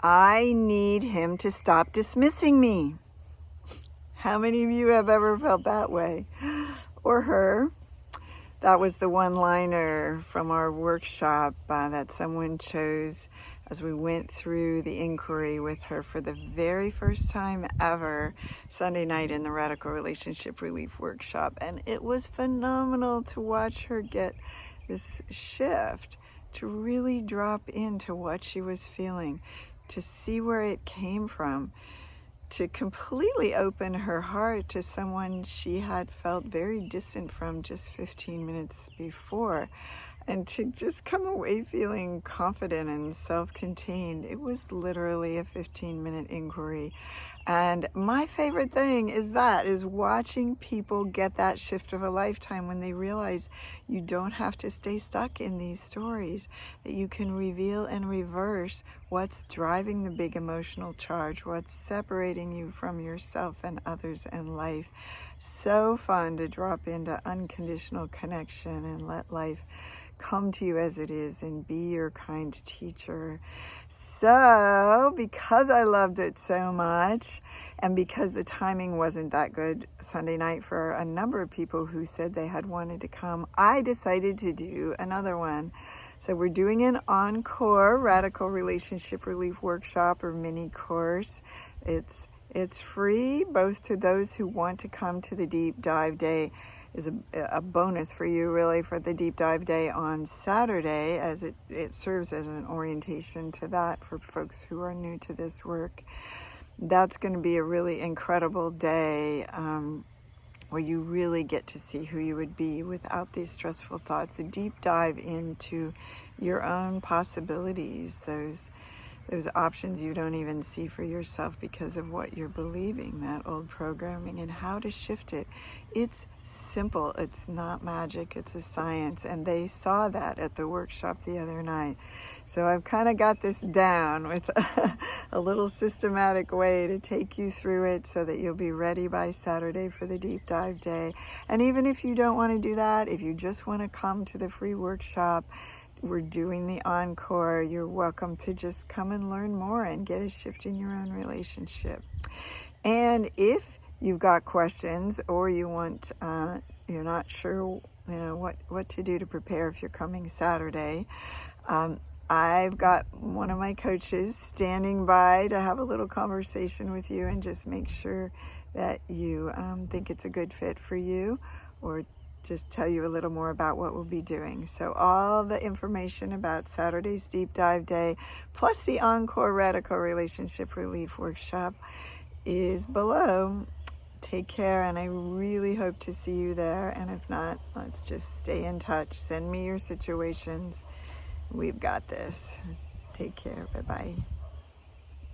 I need him to stop dismissing me. How many of you have ever felt that way? Or her? That was the one-liner from our workshop that someone chose as we went through the inquiry with her for the very first time ever Sunday night in the Radical Relationship Relief Workshop. And it was phenomenal to watch her get this shift, to really drop into what she was feeling, to see where it came from, to completely open her heart to someone she had felt very distant from just 15 minutes before, and to just come away feeling confident and self-contained. It was literally a 15-minute inquiry. And my favorite thing is watching people get that shift of a lifetime when they realize you don't have to stay stuck in these stories, that you can reveal and reverse what's driving the big emotional charge, what's separating you from yourself and others and life. So fun to drop into unconditional connection and let life come to you as it is and be your kind teacher. So, because I loved it so much, and because the timing wasn't that good Sunday night for a number of people who said they had wanted to come, I decided to do another one. So we're doing an Encore Radical Relationship Relief Workshop or mini course. It's free, both to those who want to come to the Deep Dive Day. Is a bonus for you, really, for the Deep Dive Day on Saturday, as it serves as an orientation to that for folks who are new to this work. That's going to be a really incredible day where you really get to see who you would be without these stressful thoughts, a deep dive into your own possibilities, those options you don't even see for yourself because of what you're believing, that old programming, and how to shift it. It's simple. It's not magic. It's a science. And they saw that at the workshop the other night. So I've kind of got this down with a little systematic way to take you through it so that you'll be ready by Saturday for the Deep Dive Day. And even if you don't want to do that, if you just want to come to the free workshop, we're doing the Encore. You're welcome to just come and learn more and get a shift in your own relationship. And if you've got questions or you want, you're not sure, what to do to prepare if you're coming Saturday, I've got one of my coaches standing by to have a little conversation with you and just make sure that you think it's a good fit for you, or just tell you a little more about what we'll be doing. So all the information about Saturday's Deep Dive Day, plus the Encore Radical Relationship Relief Workshop, is below. Take care, and I really hope to see you there. And if not, let's just stay in touch. Send me your situations. We've got this. Take care. Bye-bye.